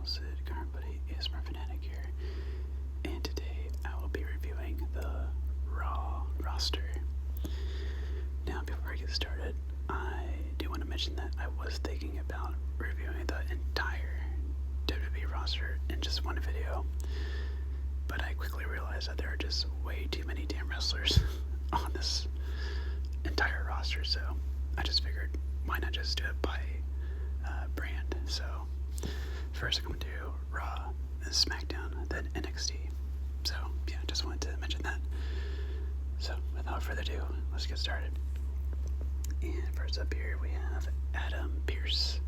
Sid, Current Buddy, ASMR Fanatic here, and today I will be reviewing the Raw roster. Now, before I get started, I do want to mention that I was thinking about reviewing the entire WWE roster in just one video, but I quickly realized that there are just way too many damn wrestlers on this entire roster, so I just figured, why not just do it by brand? So first I'm going to do Raw, then SmackDown, then NXT. So yeah, just wanted to mention that. So without further ado, let's get started. And first up here we have Adam Pearce,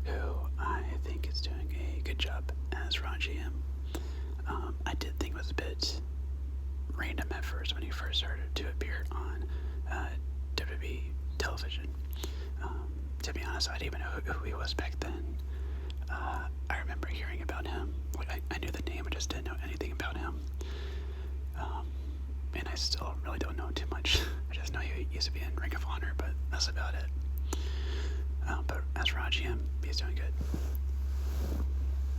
who I think is doing a good job as Raw GM. I did think it was a bit random at first when he first started to appear on WWE television. To be honest, I didn't even know who he was back then. I remember hearing about him. Like, I knew the name, I just didn't know anything about him. And I still really don't know too much. I just know he used to be in Ring of Honor, but that's about it. But as Raw GM, he's doing good.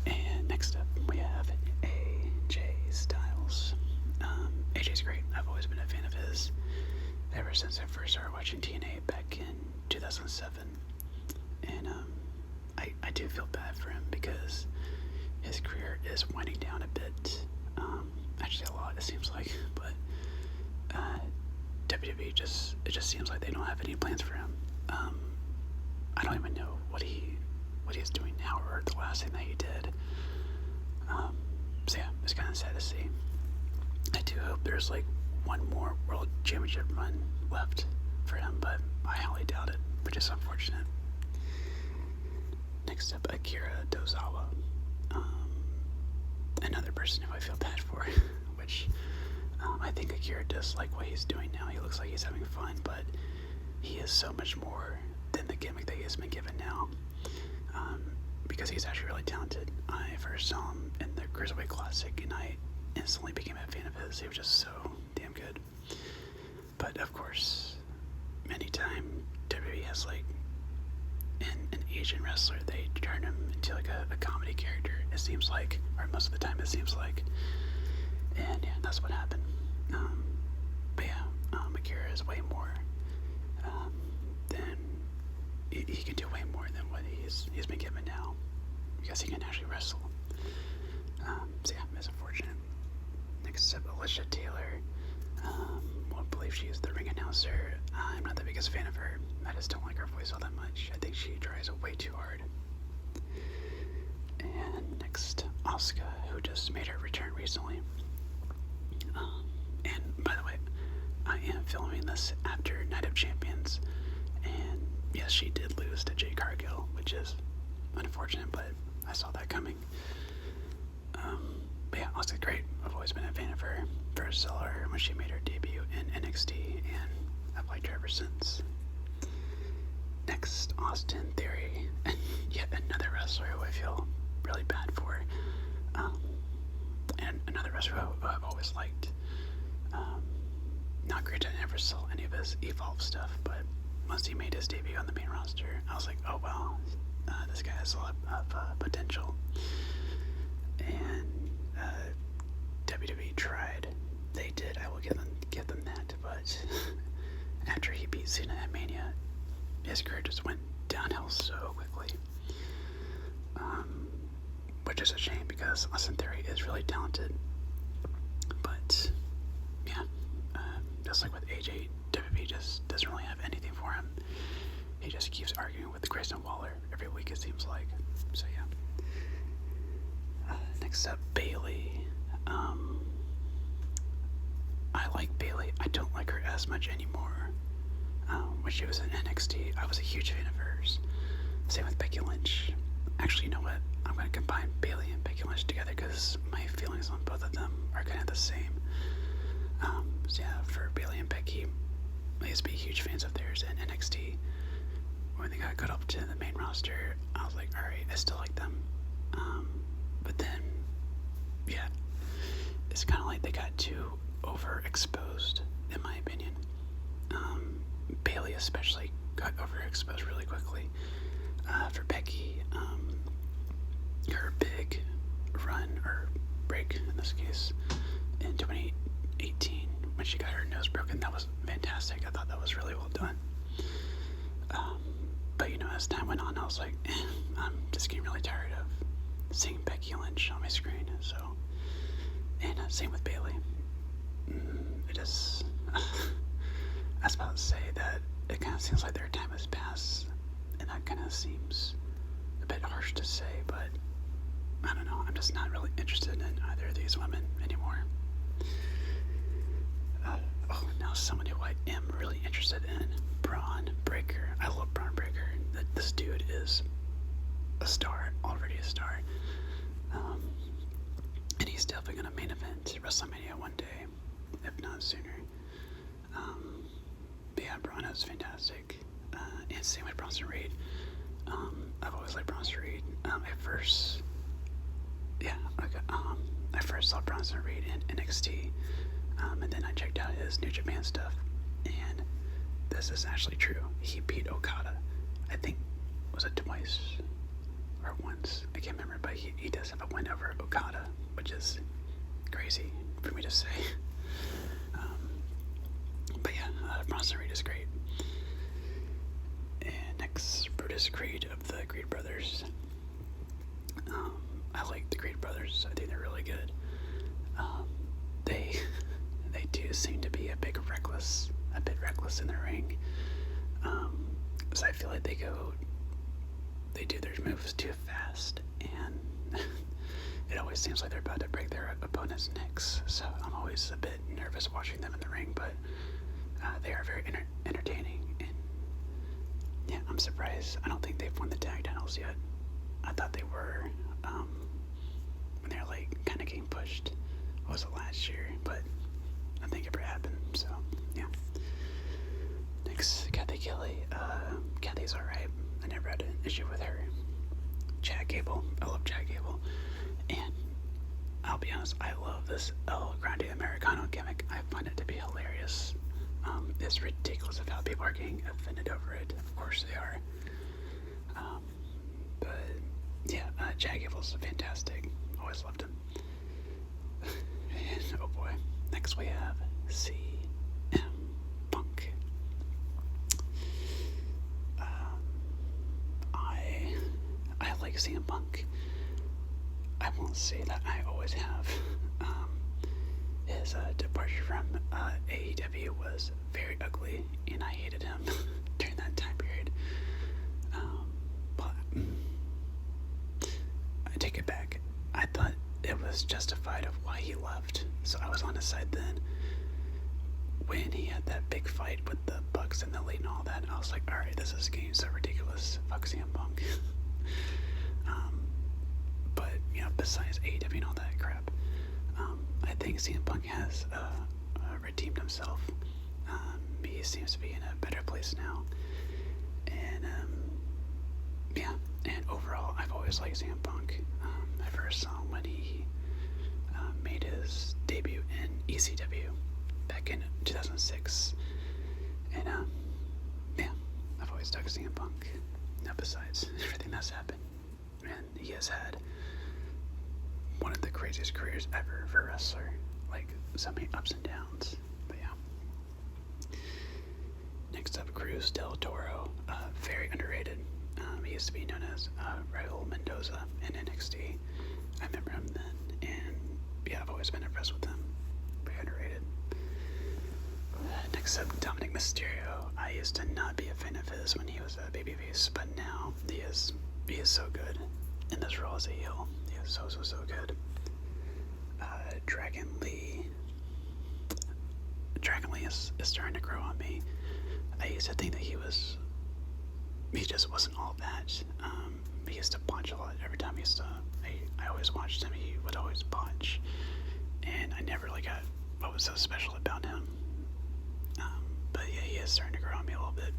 And next up, we have AJ Styles. AJ's great. I've always been a fan of his ever since I first started watching TNA back in 2007. And I do feel bad for him because his career is winding down a bit. Actually a lot, it seems like, but WWE it just seems like they don't have any plans for him. I don't even know what he's doing now or the last thing that he did. So yeah, it's kind of sad to see. I do hope there's like one more World Championship run left for him, but I highly doubt it, which is unfortunate. Next up, Akira Tozawa. Another person who I feel bad for, which I think Akira does like what he's doing now. He looks like he's having fun, but he is so much more than the gimmick that he has been given now, because he's actually really talented. I first saw him in the Cruiserweight Classic, and I instantly became a fan of his. He was just so damn good. But of course, anytime WWE has like an Asian wrestler, they turn him into like a comedy character, it seems like, or most of the time it seems like. And yeah, that's what happened. But yeah, Akira is way more than he can do way more than what he's been given now, because he can actually wrestle. So yeah, it's unfortunate. Next up, Alicia Taylor. I believe she is the ring announcer. I'm not the biggest fan of her. I just don't like her voice all that much. I think she tries way too hard. And next, Asuka, who just made her return recently. And by the way, I am filming this after Night of Champions, and yes, she did lose to Jade Cargill, which is unfortunate, but I saw that coming. But yeah, Asuka's great. I've always been a fan of her. First saw her when she made her debut in NXT, and I've liked her ever since. Next, Austin Theory, and yet another wrestler who I feel really bad for, and another wrestler who I've always liked. Not great, I never saw any of his Evolve stuff, but once he made his debut on the main roster, I was like, oh wow, this guy has a lot of potential. And WWE tried. They did. I will give them that. But after he beat Cena at Mania, his career just went downhill so quickly. Which is a shame because Austin Theory is really talented. But yeah, just like with AJ, WWE just doesn't really have anything for him. He just keeps arguing with Grayson Waller every week, it seems like. So yeah. Next up, Bayley. I like Bayley. I don't like her as much anymore. When she was in NXT, I was a huge fan of hers. Same with Becky Lynch. Actually, you know what? I'm going to combine Bayley and Becky Lynch together because my feelings on both of them are kind of the same. So yeah, for Bayley and Becky, I used to be huge fans of theirs in NXT. When they got up to the main roster, I was like, alright, I still like them. But then, yeah, it's kind of like they got too overexposed, in my opinion. Bayley especially got overexposed really quickly. For Becky, her big run, or break in this case, in 2018 when she got her nose broken. That was fantastic. I thought that was really well done. But as time went on, I was like, I'm just getting really tired of seeing Becky Lynch on my screen. So, and same with Bayley. It just, I was about to say that it kind of seems like their time has passed, and that kind of seems a bit harsh to say, but I don't know. I'm just not really interested in either of these women anymore. Now someone who I am really interested in, Braun Breaker. I love Braun Breaker. This dude is a star, already a star. And he's definitely going to main event WrestleMania one day, if not sooner. But yeah, Braun is fantastic. And same with Bronson Reed. I've always liked Bronson Reed. I first saw Bronson Reed in NXT. And then I checked out his New Japan stuff, and this is actually true. He beat Okada, I think, was it twice or once? I can't remember, but he does have a win over Okada, which is crazy for me to say. But yeah, Bronson Reed is great. And next, Brutus Creed of the Creed Brothers. I like the Creed Brothers. I think they're really good. They do seem to be a bit reckless in the ring. So I feel like they do their moves too fast, and it always seems like they're about to break their opponent's necks. So I'm always a bit nervous watching them in the ring, but they are very entertaining. And yeah, I'm surprised. I don't think they've won the tag titles yet. I thought they were when they're like kind of getting pushed. What was it, last year? But I think it happened. So yeah. Next, Kathy Kelly. Kathy's alright. I never had an issue with her. Chad Gable. I love Chad Gable. And I'll be honest, I love this El Grande Americano gimmick. I find it to be hilarious. It's ridiculous of how people are getting offended over it. Of course they are. But yeah, Chad Gable's fantastic. Always loved him. And oh boy, next we have CM Punk. I like CM Punk. I won't say that I always have. His departure from AEW was very ugly, and I hated him during that time period. But I take it back. I thought it was justified of why he left, so I was on his side then. When he had that big fight with the Bucks and the Elite and all that, I was like, alright, this is getting so ridiculous. Fuck CM Punk. But, besides AEW and all that crap, I think CM Punk has redeemed himself. He seems to be in a better place now. And, yeah, and overall, I've always liked CM Punk. I first saw him when he made his debut in ECW back in 2006. And, yeah, I've always dug CM Punk. Now, besides everything that's happened, and he has had one of the craziest careers ever for a wrestler. Like, so many ups and downs. But yeah. Next up, Cruz Del Toro. Very underrated. He used to be known as Raul Mendoza in NXT. I remember him then, and yeah, I've always been impressed with him. Very underrated. Next up, Dominic Mysterio. I used to not be a fan of his when he was a babyface, but now he is so good in this role as a heel. He is so good. Dragon Lee is starting to grow on me. I used to think that he just wasn't all that. He used to botch a lot. Every time I always watched him, he would always botch. And I never really got what was so special about him. But yeah, he is starting to grow on me a little bit.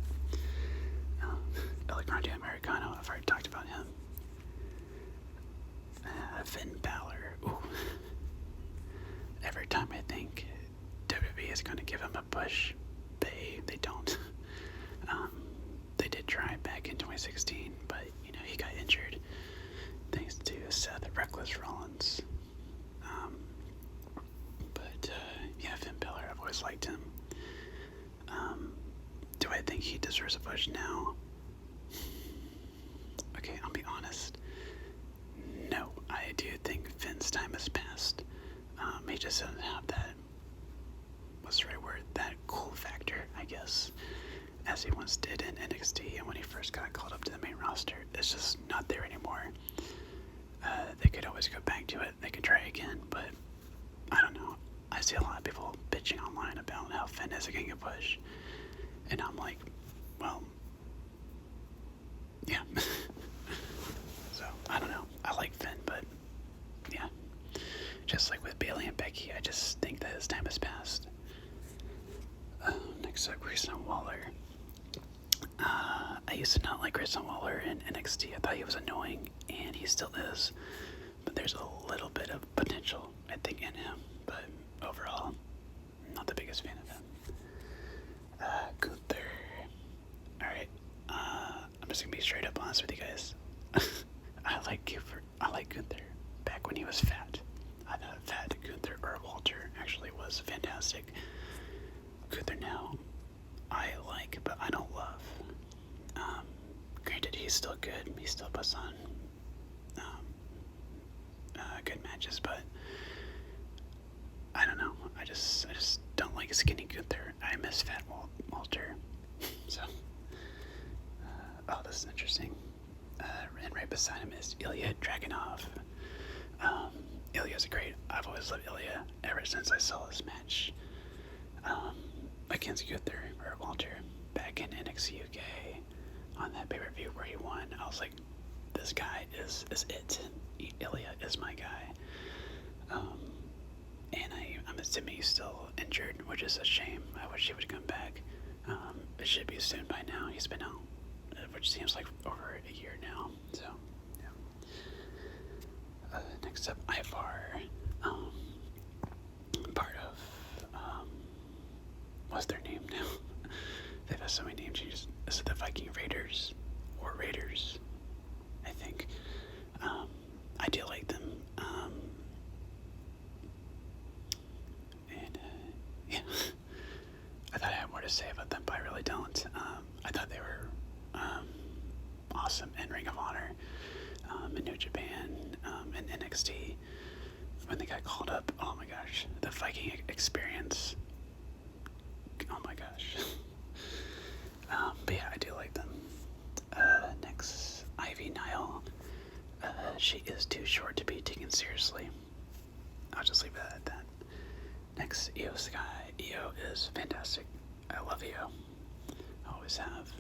El Grande Americano, I've already talked about him. Finn Balor. Ooh. Every time I think WWE is going to give him a push, they don't. They did try back in 2016, but he got injured thanks to just doesn't have that, what's the right word, that cool factor, I guess, as he once did in NXT and when he first got called up to the main roster. It's just not there anymore. They could always go back to it. They could try again, but I don't know. I see a lot of people bitching online about how Finn isn't getting a push, and I'm like, well, yeah. So, I don't know. I like Finn, but yeah. Just like with Bayley and Becky, I just think that his time has passed. Next up, Grayson Waller. I used to not like Grayson Waller in NXT. I thought he was annoying, and he still is. But there's a little bit of potential, I think, in him. But overall, not the biggest fan of him. Gunther. Alright, I'm just gonna be straight up honest with you guys. I like Gunther back when he was fat. I thought fat Gunther or Walter actually was fantastic. Gunther now, I like, but I don't love. Granted, he's still good. He still puts on good matches, but I don't know. I just don't like skinny Gunther. I miss fat Walter. So, oh, this is interesting. And right beside him is Ilia Dragunov. Ilia's great. I've always loved Ilia ever since I saw this match against Gunther or Walter back in NXT UK on that pay-per-view where he won. I was like, this guy is it. Ilia is my guy. And I'm assuming he's still injured, which is a shame. I wish he would come back. It should be soon by now. He's been out, which seems like over a year now. So, yeah. Next up, Ivar. Part of, what's their name now? They've had so many name changes. Is it the Viking Raiders? Or Raiders, I think. I do like them. Yeah. I thought I had more to say about them, but I really don't. I thought they were awesome in Ring of Honor, in New Japan, in NXT. When they got called up, oh my gosh, the Viking experience. Oh my gosh. But yeah, I do like them. Next, Ivy Nile. She is too short to be taken seriously. I'll just leave it at that. Next, Io Sky. Io is fantastic. I love Io. I always have.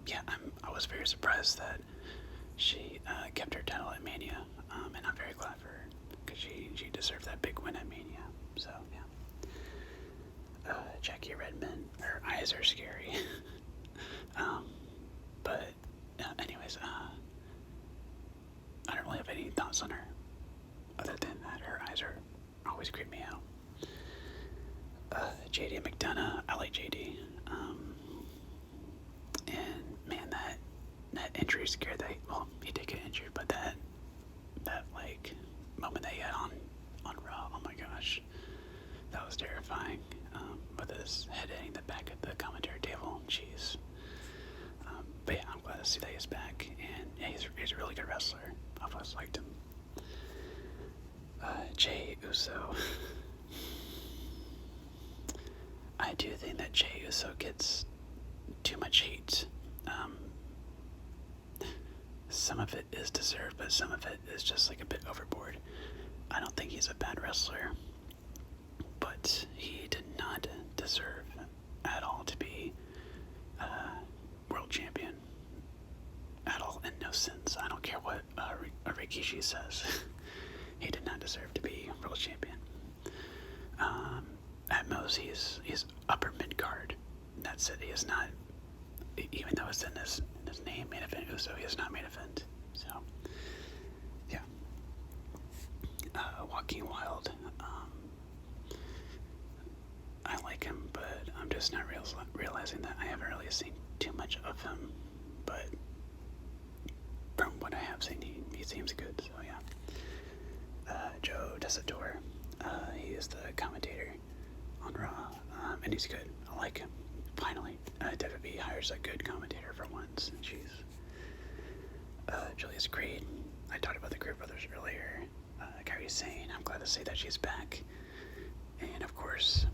Yeah, I was very surprised that she kept her title at Mania, and I'm very glad for her because she deserved that big win at Mania. So yeah. Jackie Redmond. Her eyes are scary. But anyways, I don't really have any thoughts on her. Other than that, her eyes are always creep me out. JD McDonough, I like JD. And man, that injury scared that. Well, he did get injured, but that like moment that he had on Raw, oh my gosh, that was terrifying. With his head hitting the back of the commentary table, jeez. But yeah, I'm glad to see that he's back, and yeah, he's a really good wrestler. I've always liked him. Jey Uso. I do think that Jey Uso gets too much hate. Some of it is deserved, but some of it is just like a bit overboard. I don't think he's a bad wrestler, but he did not deserve at all to be world champion. At all, in no sense. I don't care what Rikishi says. He did not deserve to be world champion. At most, he's upper mid card. That's it. He is not, even though it's in his name, main event Uso, he is not main event. So, yeah. Joaquin Wilde. I like him, but I'm just not realizing that I haven't really seen too much of him. But from what I have seen, he seems good. So yeah. Joe Desador. He is the commentator on Raw, and he's good. I like him. Finally, WWE hires a good commentator for once. Jeez. Julius Creed. I talked about the Creed brothers earlier. Kairi Sane. I'm glad to see that she's back. And of course,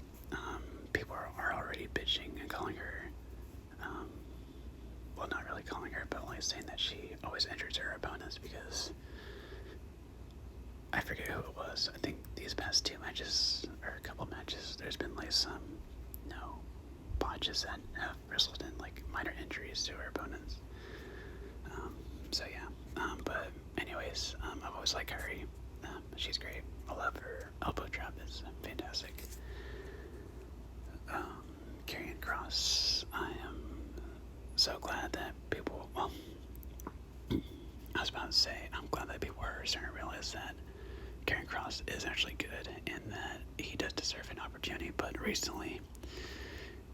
people are already bitching and calling her, well, not really calling her, but only saying that she always injures her opponents because I forget who it was. I think these past 2 matches, or a couple matches, there's been like some, botches that have resulted in like minor injuries to her opponents. So yeah, but anyways, I've always liked Kairi. She's great. I love her elbow drop. It's fantastic. Karrion Kross, I am so glad that people, well, I was about to say, I'm glad that people are starting to realize that Karrion Kross is actually good and that he does deserve an opportunity, but recently,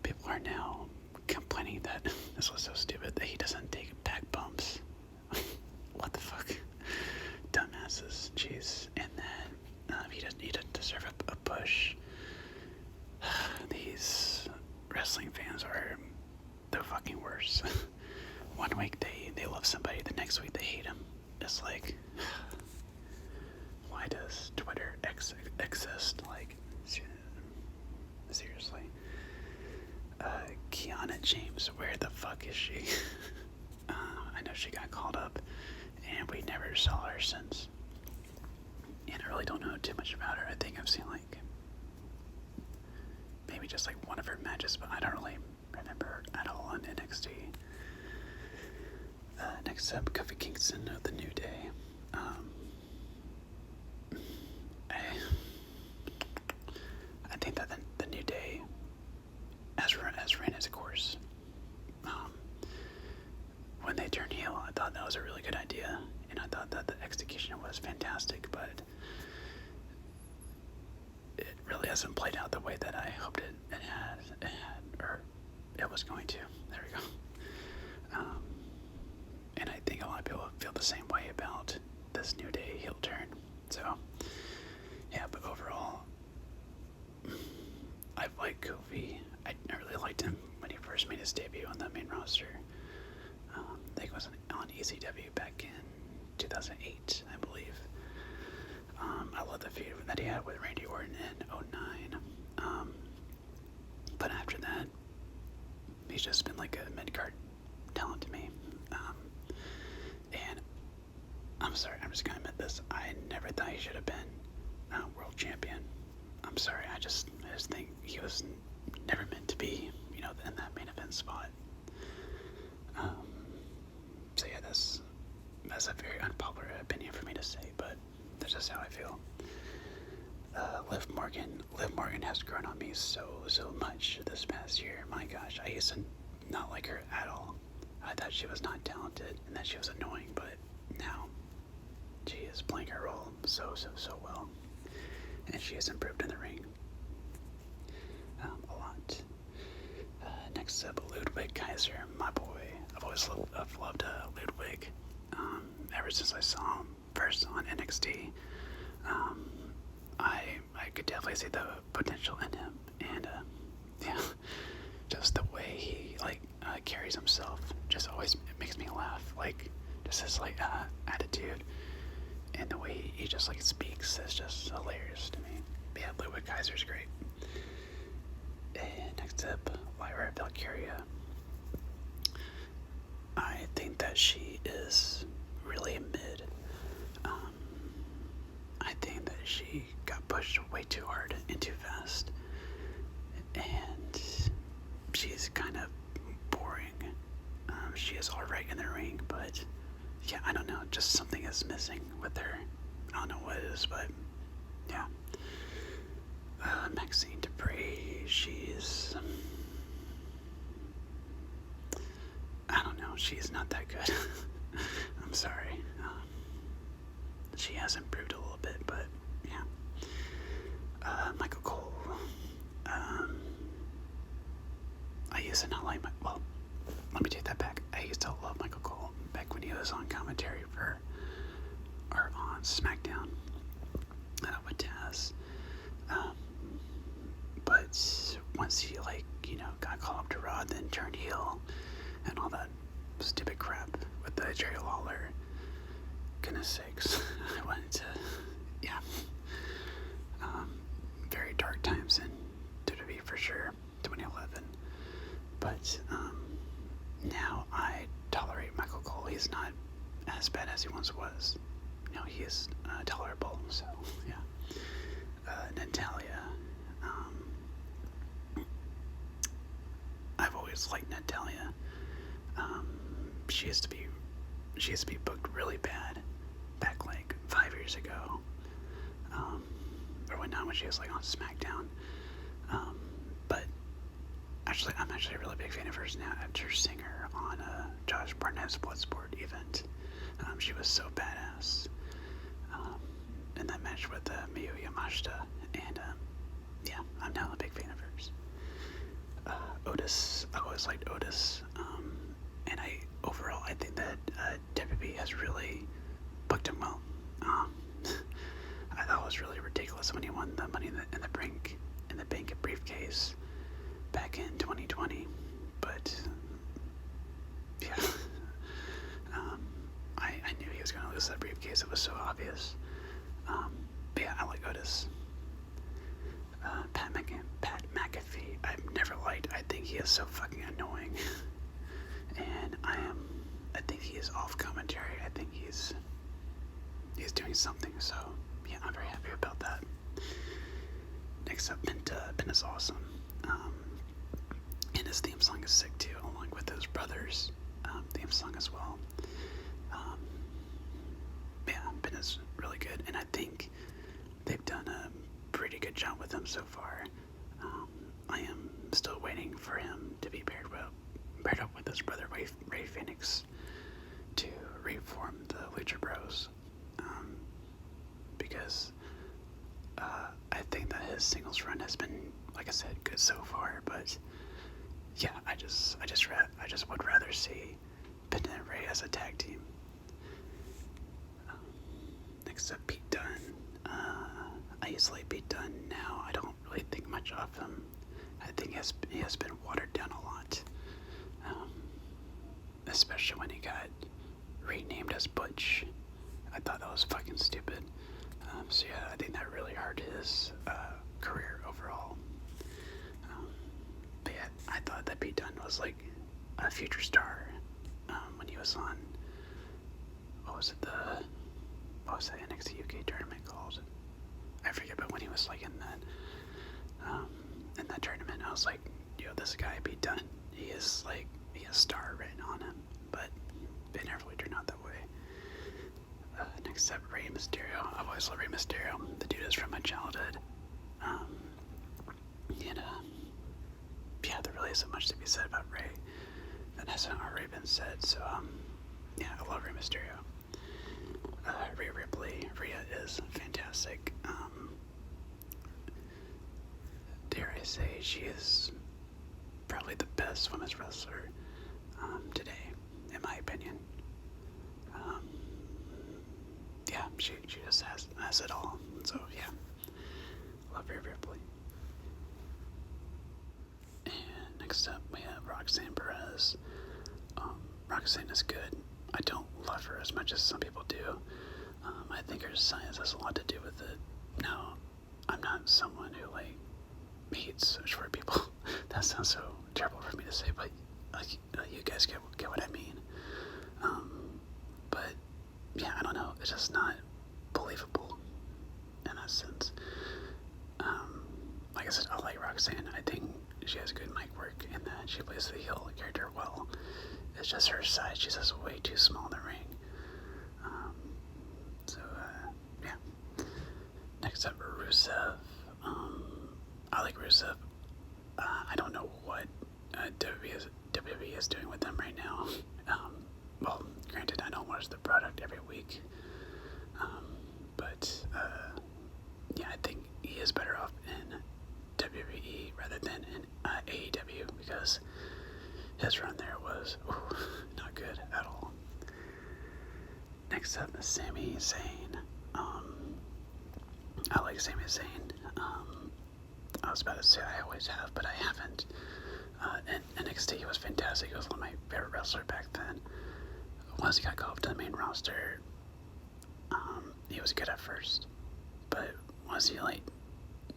people are now complaining that, this was so stupid, that he doesn't take back bumps. What the fuck? Dumbasses, jeez. And then, he doesn't deserve a push. These wrestling fans are the fucking worst. One week they love somebody, the next week they hate him. It's like, why does Twitter exist? Like, seriously. Kiana James, where the fuck is she? I know she got called up, and we never saw her since. And I really don't know too much about her. I think I've seen like maybe just like one of her matches, but I don't really remember her at all on NXT. Next up, Kofi Kingston of the New Day. I think that the New Day has ran its course. When they turned heel, I thought that was a really good idea, and I thought that the execution was fantastic, but it really hasn't played out the way that I hoped it had, or it was going to. There we go. And I think a lot of people feel the same way about this New Day heel turn. So, yeah, but overall, I've liked Kofi. I really liked him when he first made his debut on the main roster. I think it was on ECW back in 2008, I believe. I love the feud that he had with Randy Orton in 2009. But after that, he's just been like a mid-card talent to me. And I'm sorry, I'm just gonna admit this. I never thought he should have been world champion. I'm sorry, I just think he was never meant to be, in that main event spot. So yeah, that's a very unpopular opinion for me to say, but that's just how I feel. Liv Morgan has grown on me so much this past year. My gosh, I used to not like her at all. I thought she was not talented and that she was annoying, but now she is playing her role so well, and she has improved in the ring a lot. Next up, Ludwig Kaiser, my boy. I've loved Ludwig ever since I saw him first on NXT. I could definitely see the potential in him, and yeah, just the way he carries himself just always makes me laugh. Like, just his attitude and the way he just speaks is just hilarious to me. But yeah, Ludwig Kaiser's great. And next up, Lyra Valkyria. I think that she is really mid. I think that she got pushed way too hard and too fast, and she's kind of boring. She is alright in the ring, but yeah, I don't know, just something is missing with her. I don't know what it is, but yeah. Maxine Dupree, she's, I don't know, she's not that good. I'm sorry. She has improved a little bit, but yeah. Michael Cole. I used to not like let me take that back. I used to love Michael Cole back when he was on commentary or on SmackDown with Taz. But once he got called up to Raw, then turned heel and all that stupid crap with the Jerry Lawler, goodness sakes, I wanted to yeah, very dark times in WWE for sure, 2011. But now I tolerate Michael Cole. He's not as bad as he once was. He is tolerable. So yeah. Natalia. I've always liked Natalia. She used to be booked really bad back like 5 years ago, or whatnot, when she was like on SmackDown. But actually, I'm actually a really big fan of hers now after seeing her on Josh Barnett's Bloodsport event. She was so badass in that match with Miyu Yamashita, and yeah, I'm now a big fan of hers. Otis, I always liked Otis, and I think that WWE has really booked him well. I thought it was really ridiculous when he won the Money in the Bank briefcase back in 2020, but yeah, I knew he was going to lose that briefcase. It was so obvious. But yeah, I like Otis. Pat McAfee, I've never liked. I think he is so fucking annoying. And I think he is off commentary. I think he's doing something, so yeah, I'm very happy about that. Next up, Penta's awesome. And his theme song is sick too, along with his brother's theme song as well. Yeah, Penta's really good, and I think they've done a pretty good job with him so far. I am still waiting for him to be paired up with his brother Rey Fenix to reform the Lucha Bros, because I think that his singles run has been, like I said, good so far. But yeah, I just would rather see Penta and Rey as a tag team. Next up, Pete Dunne. I used to like Pete Dunne. Now I don't really think much of him. I think he has been watered down a lot, especially when he got renamed as Butch. I thought that was fucking stupid. So yeah, I think that really hurt his career overall. But yeah, I thought that Pete Dunne was like a future star when he was on, what was that NXT UK tournament called? I forget, but when he was like in that tournament, I was like, yo, this guy Pete Dunne, he has a star written on him, but it never really turned out that way. Next up, Rey Mysterio. I've always loved Rey Mysterio. The dude is from my childhood. Yeah, there really isn't much to be said about Rey that hasn't already been said, so yeah, I love Rey Mysterio. Rhea Ripley. Rhea is fantastic. Dare I say, she is probably the best women's wrestler today, in my opinion. Yeah, she just has it all. So yeah, love Rhea Ripley. And next up, we have Roxanne Perez. Roxanne is good. I don't love her as much as some people do. I think her science has a lot to do with it. Now, I'm not someone who hates short people. That sounds so terrible for me to say, but you guys get what I mean. But yeah, I don't know. It's just not believable in that sense. Like I said, I like Roxanne. I think she has good mic work and that she plays the heel character well. It's just her size. She's just way too small in the ring. Yeah. Next up, Rusev. I like Rusev. I don't know what WWE is doing with them right now. Well, granted, I don't watch the product every week. But yeah, I think he is better off in WWE rather than in AEW, because his run there was not good at all. Next up is Sami Zayn. I like Sami Zayn. I was about to say I always have, but I haven't. In NXT, he was fantastic. He was one of my favorite wrestlers back then. Once he got called up to the main roster, he was good at first. But once he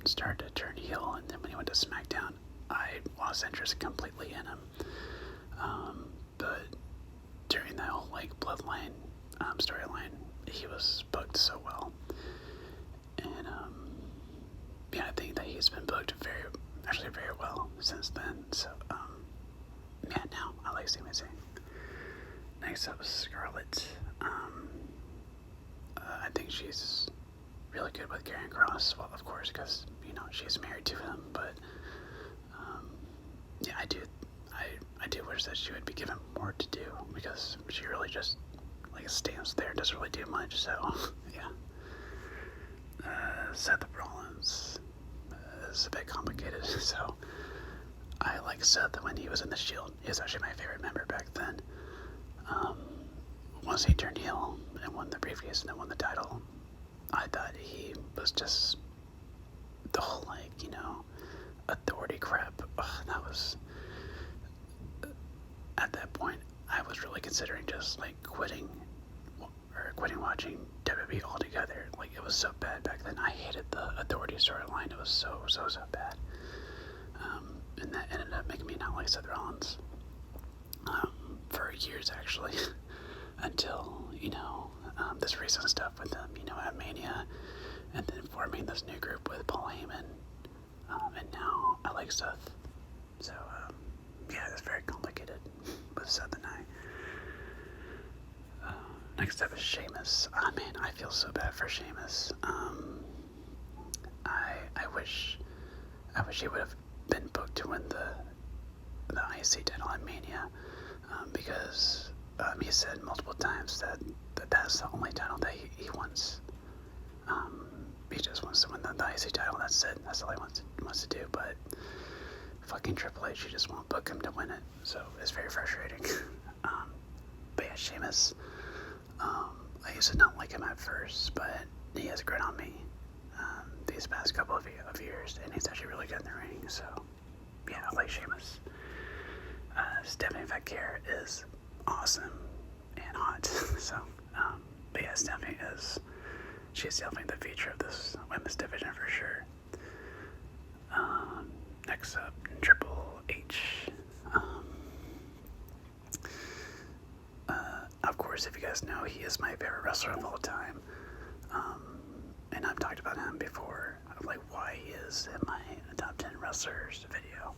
started to turn heel, and then when he went to SmackDown, I lost interest completely in him. But during that whole Bloodline storyline, he was booked so well, and I think that he's been booked very well since then. So now I like Sami Zayn. Next up is Scarlet. I think she's really good with Karrion Kross. Well, of course, because she's married to him. But I do wish that she would be given more to do, because she really just stands there, doesn't really do much. So yeah. Seth Rollins is a bit complicated. So I like Seth when he was in the Shield. He was actually my favorite member back then. Once he turned heel and won the briefcase and then won the title, I thought he was just the whole authority crap. That was, at that point, I was really considering just quitting watching WWE altogether. It was so bad back then. I hated the authority storyline. It was so bad. And that ended up making me not like Seth Rollins for years, actually, until this recent stuff with them, at Mania, and then forming this new group with Paul Heyman, and now I like Seth. So it's very complicated with Seth and I. Next up is Sheamus. Man, I feel so bad for Sheamus. I wish he would have been booked to win the IC title at Mania, because he said multiple times that that's the only title that he wants. He just wants to win the IC title. That's it. That's all he wants to do. But fucking Triple H, he just won't book him to win it. So it's very frustrating. But yeah, Sheamus. I used to not like him at first, but he has grown on me these past couple of years, and he's actually really good in the ring. So yeah, I like Sheamus. Stephanie Vaquer is awesome and hot. So but yeah, Stephanie she's definitely the future of this women's division for sure. Next up, Triple H. Of course, if you guys know, he is my favorite wrestler of all time. And I've talked about him before, of why he is in my top 10 wrestlers video.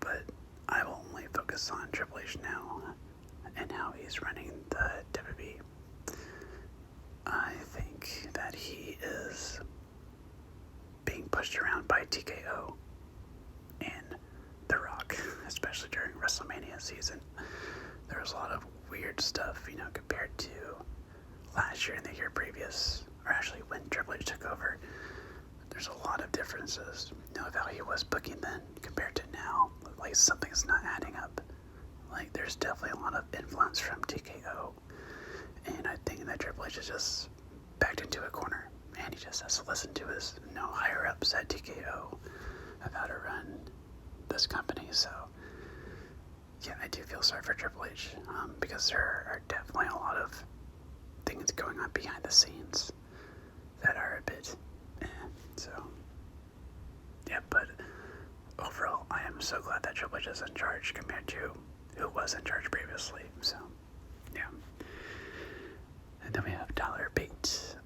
But I will only focus on Triple H now and how he's running the WWE. I think that he is being pushed around by TKO and The Rock, especially during WrestleMania season. There was a lot of weird stuff, compared to last year and the year previous, or actually when Triple H took over. There's a lot of differences, of how he was booking then compared to now. Something's not adding up. There's definitely a lot of influence from TKO, and I think that Triple H is just backed into a corner, and he just has to listen to his higher ups at TKO of how to run this company. So yeah, I do feel sorry for Triple H, because there are definitely a lot of things going on behind the scenes that are a bit so yeah, but overall, I am so glad that Triple H is in charge compared to who was in charge previously. So yeah. And then we have Tyler Bate.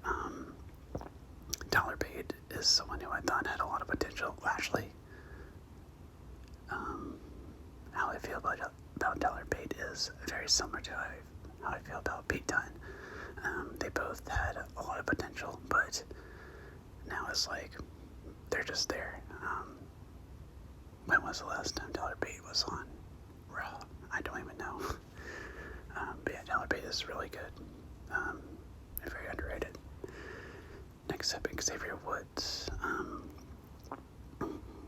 Tyler Bate is someone who I thought had a lot of potential. Lashley. How I feel about Tyler Bate is very similar to how I feel about Pete Dunne. They both had a lot of potential, but now it's they're just there. When was the last time Tyler Bate was on Raw? I don't even know. But yeah, Tyler Bate is really good. And very underrated. Next up, Xavier Woods.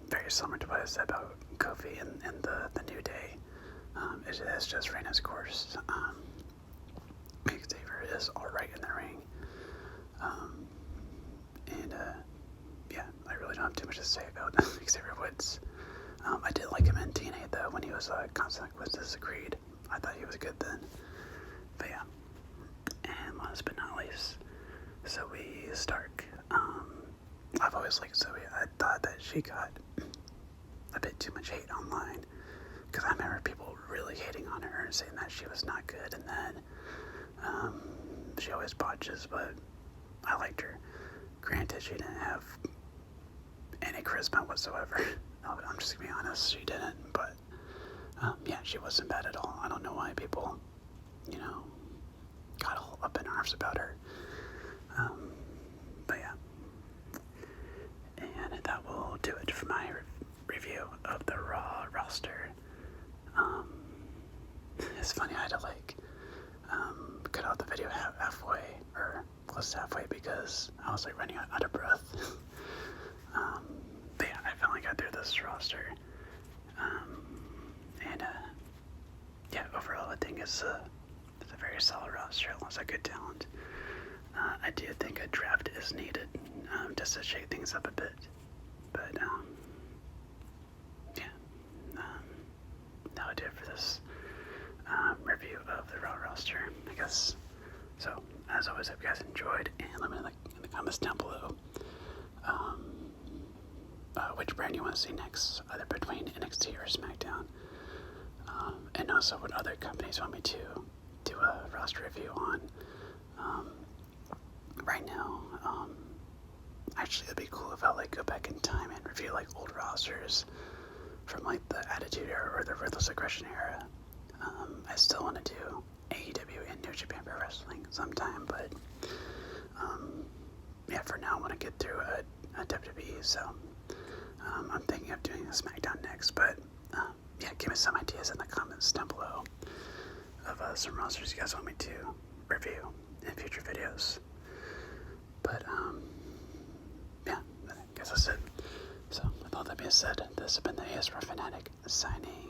Very similar to what I said about Kofi and the New Day. It has just ran its course. Xavier is alright in the ring. Yeah, I really don't have too much to say about Xavier Woods. I did like him in TNA though, when he was Consequences Agreed. I thought he was good then. But yeah. And last but not least, Zoe Stark. always liked Zoe. I thought that she got a bit too much hate online, because I remember people really hating on her and saying that she was not good, and then she always botches, but I liked her. Granted, she didn't have any charisma whatsoever. I'm just gonna be honest, she didn't, but yeah, she wasn't bad at all. I don't know why people, got all up in arms about her. But yeah. And that will do it for my review of the Raw roster. It's funny, I had to cut out the video halfway, or close to halfway, because I was running out of breath. But yeah, I finally got through this roster. And yeah, overall I think it's a very solid roster, lots of good talent. I do think a draft is needed, just to shake things up a bit. But yeah, that'll do it for this review of the Raw roster, I guess. So, as always, I hope you guys enjoyed, and let me know in the comments down below which brand you want to see next, either between NXT or SmackDown, and also what other companies want me to do a roster review on. Right now, actually it'd be cool if I go back in time and review old rosters from the Attitude Era or the Ruthless Aggression Era. I still want to do AEW and New Japan Pro Wrestling sometime, but yeah, for now I want to get through a WWE, so I'm thinking of doing a SmackDown next, but yeah, give me some ideas in the comments down below of some rosters you guys want me to review in future videos. But yeah, I guess that's it. So with all that being said, this has been the ASMR Fanatic signing